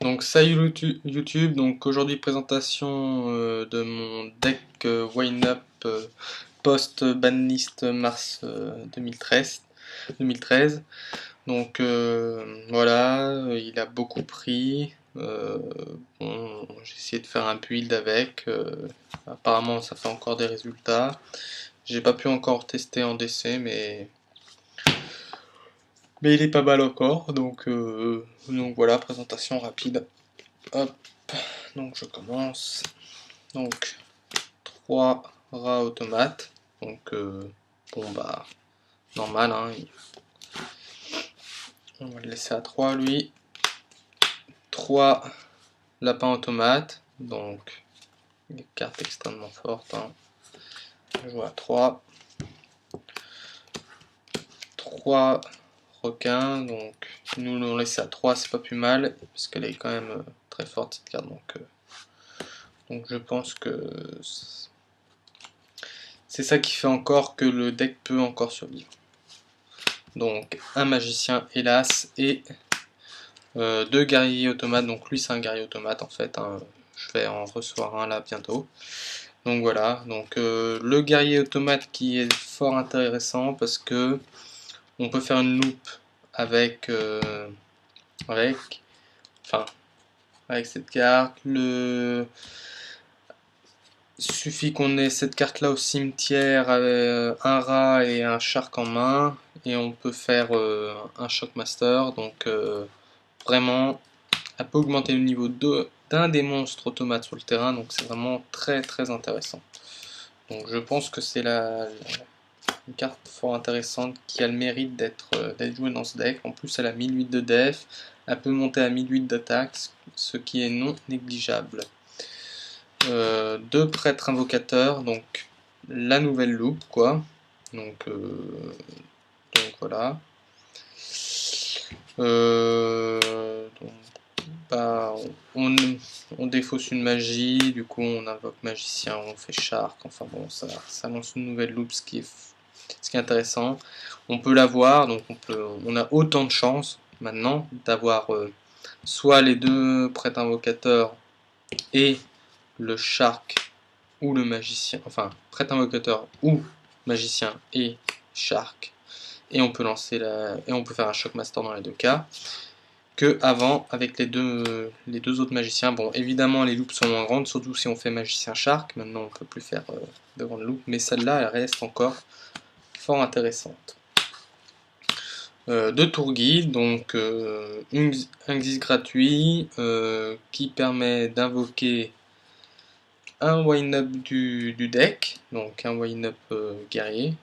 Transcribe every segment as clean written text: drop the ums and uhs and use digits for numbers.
Donc salut YouTube, donc aujourd'hui présentation de mon deck Wind-Up post-banlist mars 2013. Donc voilà, il a beaucoup pris. Bon, j'ai essayé de faire un build avec. Apparemment ça fait encore des résultats. J'ai pas pu encore tester en DC, mais il est pas mal encore. Donc voilà, présentation rapide. Hop, donc je commence. Donc 3 rats automates. Donc bon bah normal, hein. On va le laisser à 3 lui. 3 lapins automates. Donc des cartes extrêmement fortes, hein. Je joue à 3. 3 requins. Donc nous l'on laisse à 3, c'est pas plus mal. Parce qu'elle est quand même très forte cette carte. Donc je pense que c'est ça qui fait encore que le deck peut encore survivre. Donc un magicien hélas et deux guerriers automates. Donc lui c'est un guerrier automate en fait, hein. Je vais en recevoir un là bientôt. Donc voilà, donc le guerrier automate qui est fort intéressant parce que on peut faire une loupe avec avec enfin avec cette carte. Suffit qu'on ait cette carte là au cimetière, un rat et un shark en main, et on peut faire un shockmaster. Donc vraiment, elle peut augmenter le niveau d'un des monstres automates sur le terrain, donc c'est vraiment très très intéressant. Donc je pense que c'est une carte fort intéressante qui a le mérite d'être jouée dans ce deck. En plus elle a 1008 de def, elle peut monter à 1008 d'attaque, ce qui est non négligeable. Deux prêtres invocateurs, donc la nouvelle loupe quoi. Donc voilà. Donc, bah, on défausse une magie, du coup on invoque magicien, on fait shark, enfin bon, ça lance une nouvelle loupe, ce qui est intéressant. On peut l'avoir, donc on a autant de chances maintenant d'avoir soit les deux prêtres invocateurs et le shark ou le magicien, enfin prêtre invocateur ou magicien et shark, et on peut et on peut faire un shockmaster dans les deux cas, que avant avec les deux autres magiciens. Bon, évidemment les loupes sont moins grandes, surtout si on fait magicien shark. Maintenant on peut plus faire de grandes loupes, mais celle-là elle reste encore fort intéressante. Deux tours guide, donc un Xyz gratuit qui permet d'invoquer un wind-up du deck, donc un wind-up guerrier,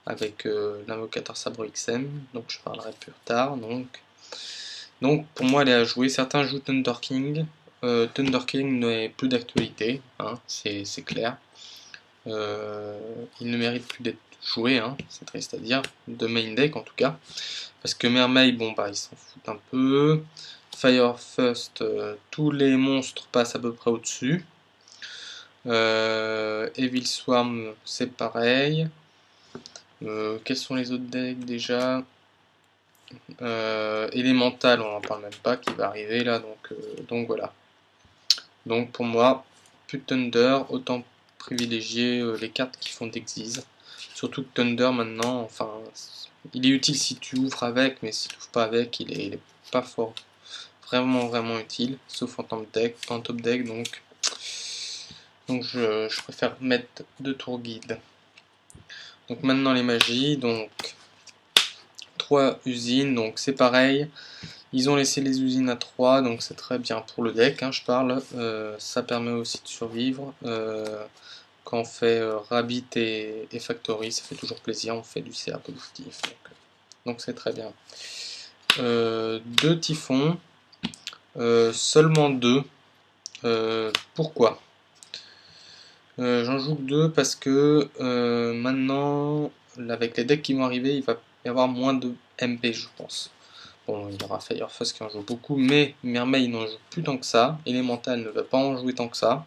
avec l'invocateur Sabre XM, donc je parlerai plus tard. Donc pour moi elle est à jouer. Certains jouent Thunder King. Thunder King n'est plus d'actualité, hein, c'est clair. Il ne mérite plus d'être joué, hein, c'est triste à dire, de main deck en tout cas. Parce que Mermaid, bon bah ils s'en foutent un peu. Fire First, tous les monstres passent à peu près au-dessus. Evil Swarm, c'est pareil. Quels sont les autres decks déjà? Elemental, on n'en parle même pas, qui va arriver là, donc voilà. Donc pour moi, plus de Thunder, autant privilégier les cartes qui font d'Exis. Surtout que Thunder maintenant, enfin, il est utile si tu ouvres avec, mais si tu ouvres pas avec, il est pas fort. Vraiment utile, sauf en top deck, donc je préfère mettre deux tours guide. Donc maintenant les magies, donc 3 usines, donc c'est pareil. Ils ont laissé les usines à 3, donc c'est très bien pour le deck, hein, je parle. Ça permet aussi de survivre. Quand on fait Rabbit et Factory, ça fait toujours plaisir, on fait du CA positif. Donc c'est très bien. Deux typhons, seulement deux. Pourquoi? J'en joue que deux parce que maintenant, avec les decks qui vont arriver, il va y avoir moins de MP, je pense. Bon, il y aura Firefast qui en joue beaucoup, mais Mermaid n'en joue plus tant que ça. Elemental ne va pas en jouer tant que ça.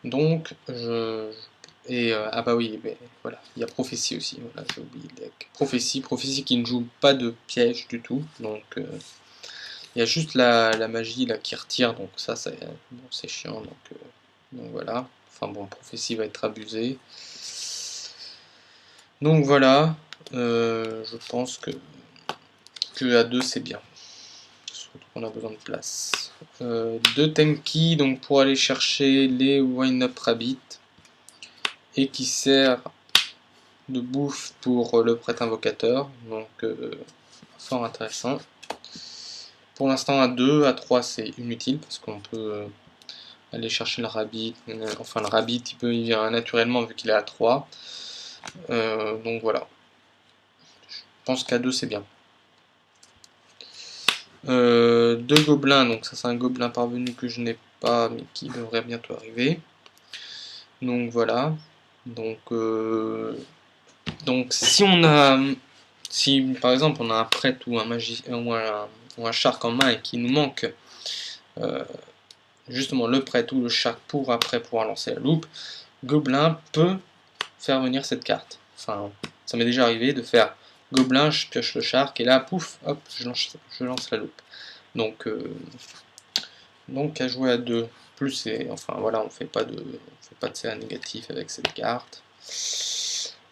Donc, ah bah oui, mais voilà, il y a Prophétie aussi, voilà, j'ai oublié le deck. Prophétie qui ne joue pas de piège du tout, Il y a juste la magie là qui retire, donc ça bon, c'est chiant, donc voilà. Enfin bon, prophétie va être abusée. Donc voilà, je pense que à 2 c'est bien. Surtout qu'on a besoin de place. 2 Tenki, donc pour aller chercher les Wind-Up Rabbit. Et qui sert de bouffe pour le prêtre invocateur. Donc fort intéressant. Pour l'instant à 2, à 3 c'est inutile parce qu'on peut aller chercher le rabbit. Enfin le rabbit il vient naturellement vu qu'il est à 3. Donc voilà. Je pense qu'à 2 c'est bien. 2 gobelins, donc ça c'est un gobelin parvenu que je n'ai pas mais qui devrait bientôt arriver. Donc voilà. Donc si par exemple on a un prêtre ou un magicien ou un shark en main et qu'il nous manque justement le prêtre ou le shark pour après pouvoir lancer la loupe, Gobelin peut faire venir cette carte. Enfin, ça m'est déjà arrivé de faire Gobelin, je pioche le shark et là, pouf, hop, je lance la loupe. Donc à jouer à 2. Plus, enfin voilà, on fait pas de CA négatif avec cette carte.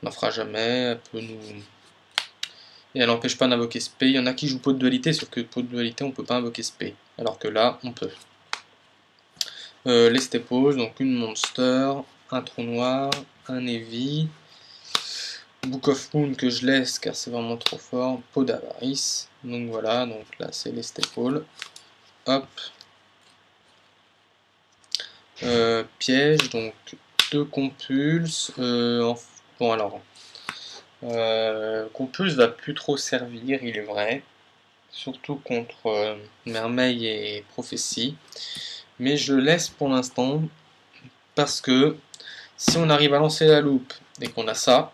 On n'en fera jamais, elle peut nous. Et elle n'empêche pas d'invoquer spé. Il y en a qui jouent pot de dualité, sauf que pot de dualité, on peut pas invoquer spé. Alors que là, on peut. Les stepos, donc une monster, un trou noir, un heavy, Book of Moon que je laisse car c'est vraiment trop fort, pot d'avarice. Donc voilà, donc là c'est les staples. Hop. Piège, donc 2 compulses. Bon alors. Compulse va plus trop servir, il est vrai. Surtout contre Merveille et Prophétie. Mais je le laisse pour l'instant parce que si on arrive à lancer la loupe et qu'on a ça,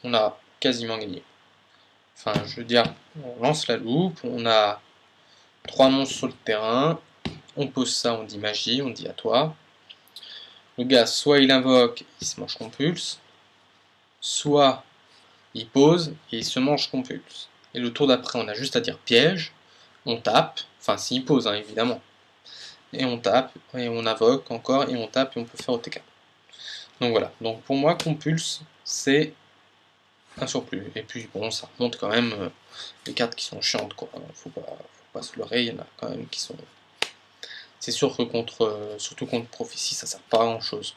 on a quasiment gagné. Enfin, je veux dire, on lance la loupe, on a 3 monstres sur le terrain, on pose ça, on dit magie, on dit à toi. Le gars, soit il invoque, il se mange compulse, soit il pose et il se mange compulse. Et le tour d'après, on a juste à dire piège, on tape, enfin s'il pose hein, évidemment, et on tape, et on invoque encore, et on tape, et on peut faire OTK. Donc voilà, donc pour moi, compulse, c'est un surplus. Et puis bon, ça remonte quand même les cartes qui sont chiantes, quoi. Faut pas se leurrer, il y en a quand même qui sont. C'est sûr que surtout contre prophétie, ça sert pas à grand chose.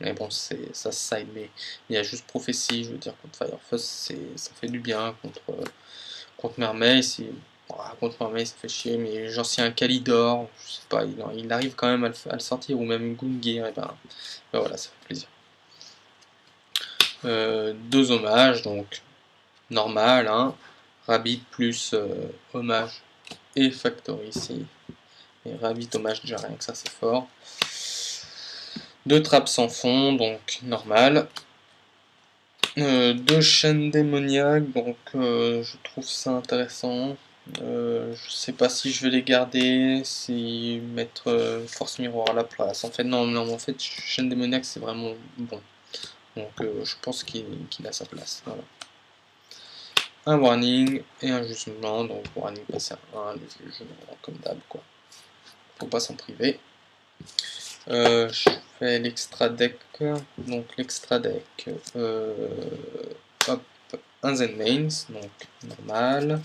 Mais bon, ça side, mais il y a juste prophétie, je veux dire, contre Firefust, ça fait du bien, contre Mermaid, contre Mermaid, ça fait chier, mais genre si un Calidor, je sais pas, il arrive quand même à le sortir, ou même une Gungear, et ben voilà, ça fait plaisir. 2 hommages, donc normal, hein. Rabbit plus hommage et factory ici. Et Rabbit hommage déjà rien que ça c'est fort. 2 trappes sans fond, donc normal. 2 chaînes démoniaques, donc je trouve ça intéressant. Je sais pas si je vais les garder, si mettre force miroir à la place. En fait non, en fait chaîne démoniaque c'est vraiment bon. Donc je pense qu'il a sa place. Voilà. Un warning et un jugement, donc warning passer à 1, le jugement comme d'hab quoi. Faut pas s'en priver. Je fais l'extra deck, donc l'extra deck, hop, un Zen Mains, donc normal,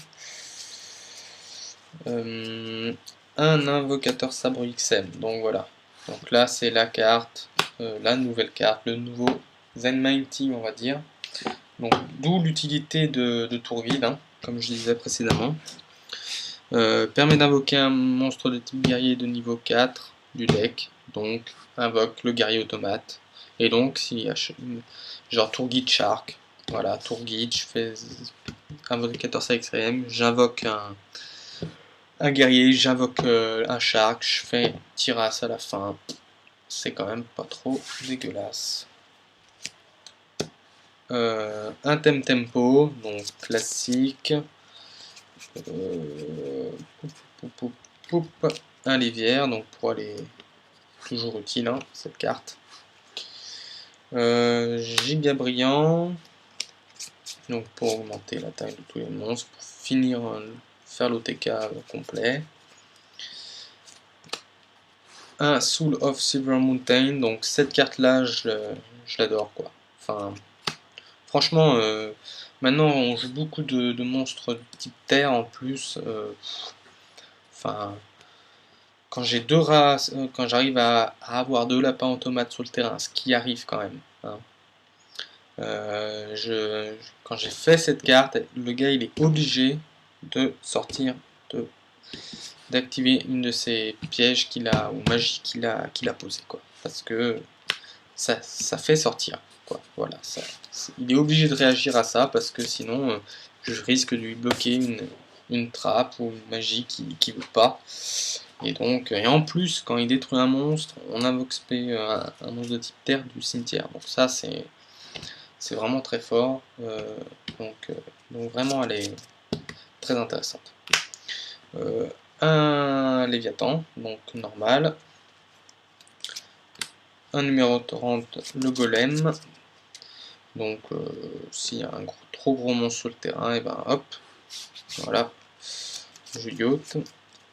un invocateur sabre XM, donc voilà, donc là c'est la carte, la nouvelle carte, le nouveau Zen Mighty on va dire, donc d'où l'utilité de tour vide, hein, comme je disais précédemment. Permet d'invoquer un monstre de type guerrier de niveau 4 du deck, donc invoque le guerrier automate. Et donc, si genre tour guide shark, voilà, tour guide, je fais invocateur CXM, j'invoque un guerrier, j'invoque un shark, je fais tirasse à la fin. C'est quand même pas trop dégueulasse. Un tempo, donc classique. Un Livière, donc pour aller toujours utile hein, cette carte. Giga Brillant, donc pour augmenter la taille de tous les monstres, pour finir faire l'OTK complet. un Soul of Silver Mountain, donc cette carte là je l'adore quoi. Enfin, franchement, maintenant on joue beaucoup de monstres de type terre en plus. Enfin, quand j'ai deux races, quand j'arrive à avoir deux lapins automates sur le terrain, ce qui arrive quand même. Hein. Quand j'ai fait cette carte, le gars il est obligé de sortir, d'activer une de ces pièges qu'il a ou magies qu'il a posé quoi, parce que ça fait sortir quoi. Voilà, il est obligé de réagir à ça parce que sinon je risque de lui bloquer une trappe ou une magie qui veut pas. Et donc, et en plus, quand il détruit un monstre, on invoque un monstre de type terre du cimetière. Donc ça, c'est vraiment très fort. Donc vraiment, elle est très intéressante. Un Léviathan, donc normal. Un numéro 30, le Golem. Donc, s'il y a un trop gros monstre sur le terrain, et ben hop, voilà, je yacht.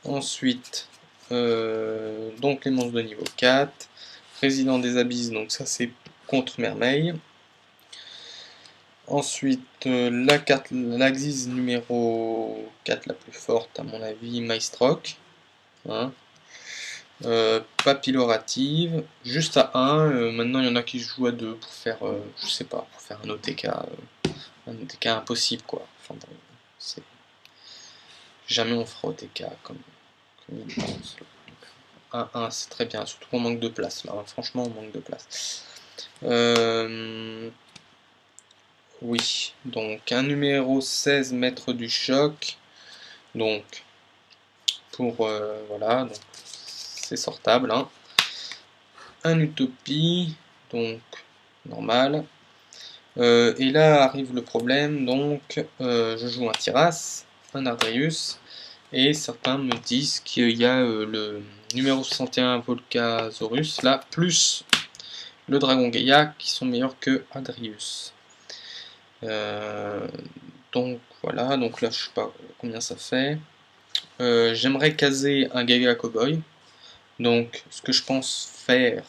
Ensuite, donc les monstres de niveau 4. Président des abysses, donc ça c'est contre Merveille. Ensuite, la carte, l'Axis numéro 4, la plus forte à mon avis, Maestroc. Hein. Papillorative, juste à 1. Maintenant, il y en a qui jouent à 2 pour faire, je sais pas, pour faire un OTK impossible quoi. Enfin, bon, jamais on fera OTK comme il pense. 1-1, c'est très bien, surtout qu'on manque de place là. Franchement, on manque de place. Oui, donc un numéro 16, maître du choc. Donc, voilà, donc c'est sortable. Hein. Un utopie, donc normal. Et là arrive le problème, donc je joue un Tiras, un Ardrius, et certains me disent qu'il y a le numéro 61 Volcasaurus là, plus le Dragon Gaïa qui sont meilleurs que Ardrius. Donc voilà, donc là je sais pas combien ça fait. J'aimerais caser un Gaga Cowboy. Donc ce que je pense faire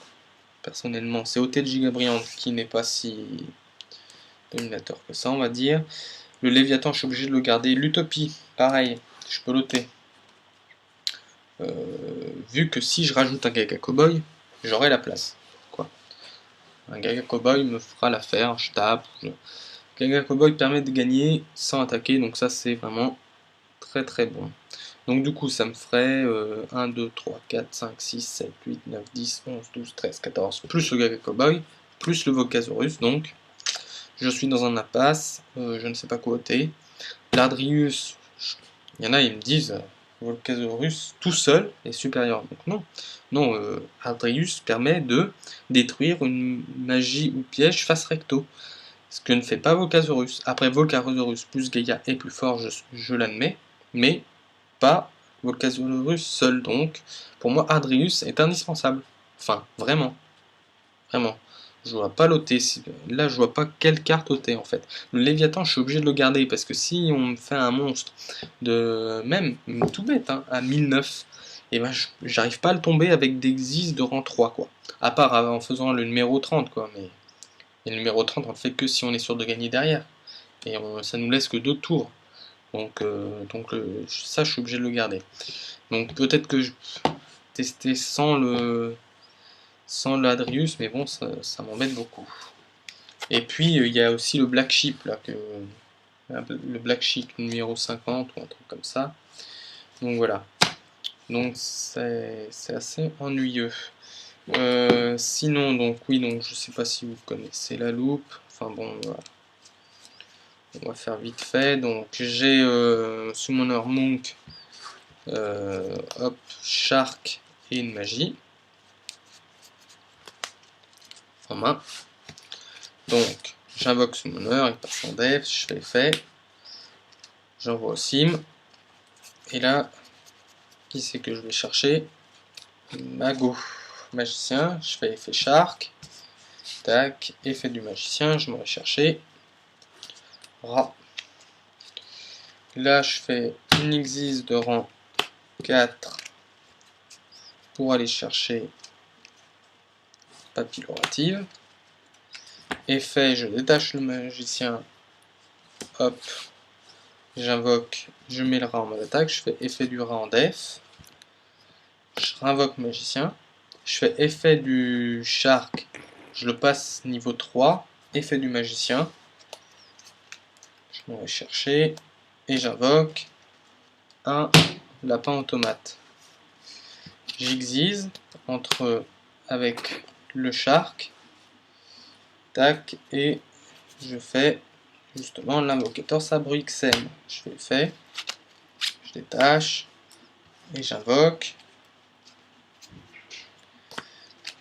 personnellement, c'est ôter le Gigabriand qui n'est pas si dominateur que ça, on va dire. Le Léviathan, je suis obligé de le garder. L'Utopie, pareil, je peux l'ôter. Vu que si je rajoute un Gaga Cowboy, j'aurai la place. Quoi. Un Gaga Cowboy me fera l'affaire, je tape. Gaga Cowboy permet de gagner sans attaquer, donc ça c'est vraiment très très bon. Donc du coup ça me ferait 1, 2, 3, 4, 5, 6, 7, 8, 9, 10, 11, 12, 13, 14, plus le Gaga Cowboy, plus le Volcasaurus, donc je suis dans un impasse, je ne sais pas quoi ôter. L'Ardrius, il y en a, ils me disent Volcasaurus tout seul est supérieur. Donc non, non, Ardrius permet de détruire une magie ou piège face recto. Ce que ne fait pas Volcasaurus. Après, Volcasaurus plus Gaïa est plus fort, je l'admets, mais pas Volcasaurus seul. Donc, pour moi, Ardrius est indispensable. Enfin, vraiment. Vraiment. Je vois pas l'ôter. Là, je vois pas quelle carte ôter en fait. Le Léviathan, je suis obligé de le garder parce que si on me fait un monstre de même tout bête hein, à 1009, et ben j'arrive pas à le tomber avec des Xyz de rang 3 quoi. À part en faisant le numéro 30 quoi, mais et le numéro 30 on le fait que si on est sûr de gagner derrière. Et ça nous laisse que 2 tours. Donc, ça je suis obligé de le garder. Donc peut-être que je tester sans l'Adrius, mais bon, ça m'embête beaucoup. Et puis, il y a aussi le Black Sheep, là, le Black Sheep numéro 50, ou un truc comme ça. Donc voilà. Donc c'est assez ennuyeux. Sinon, donc oui, donc je sais pas si vous connaissez la loupe. Enfin bon, voilà. On va faire vite fait. Donc j'ai Summoner Monk, hop, Shark et une magie en main. Donc, j'invoque Summoner, il passe en def, je fais effet. J'envoie au sim. Et là, qui c'est que je vais chercher? Mago. Magicien, je fais effet Shark. Tac, effet du magicien, je m'aurais cherché. Rat. Là, je fais une Xyz de rang 4 pour aller chercher papillorative. Effet, je détache le magicien, hop, j'invoque, je mets le rat en mode attaque, je fais effet du rat en def, je réinvoque magicien, je fais effet du shark, je le passe niveau 3, effet du magicien, je m'en vais chercher, et j'invoque un lapin automate. J'exise avec le shark, tac, et je fais justement l'invocateur sabre XM. Je fais effet, je détache, et j'invoque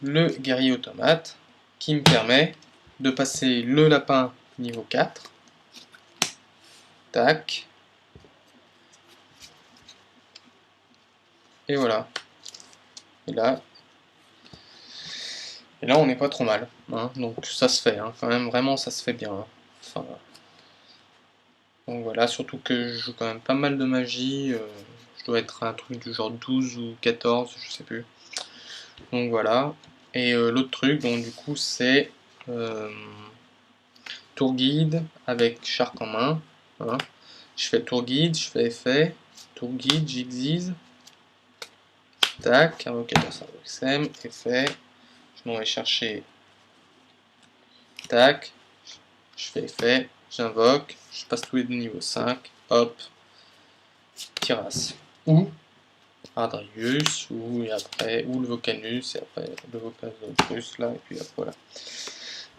le guerrier automate qui me permet de passer le lapin niveau 4. Tac. Et voilà. Et là on n'est pas trop mal. Hein. Donc ça se fait, hein. Quand même, vraiment, ça se fait bien. Hein. Enfin, donc voilà, surtout que je joue quand même pas mal de magie. Je dois être un truc du genre 12 ou 14, je sais plus. Donc voilà. Et l'autre truc, donc du coup, c'est tour guide avec shark en main. Hein. Je fais tour guide, je fais effet, tour guide, j'exise. Tac, invocateur sabre XM, effet. Je m'en vais chercher. Tac, je fais effet, j'invoque, je passe tous les deux niveaux 5, hop, Tiras. Ou Ardrius, ou le Vocanus, et après le Vocanus là, et puis hop, voilà.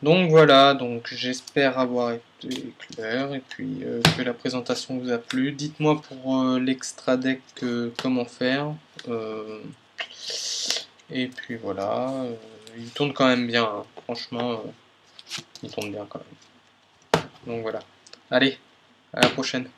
Donc voilà, donc j'espère avoir été clair, et puis que la présentation vous a plu. Dites-moi pour l'extra deck comment faire. Et puis voilà, il tourne quand même bien, hein. Franchement, il tourne bien quand même. Donc voilà. Allez, à la prochaine.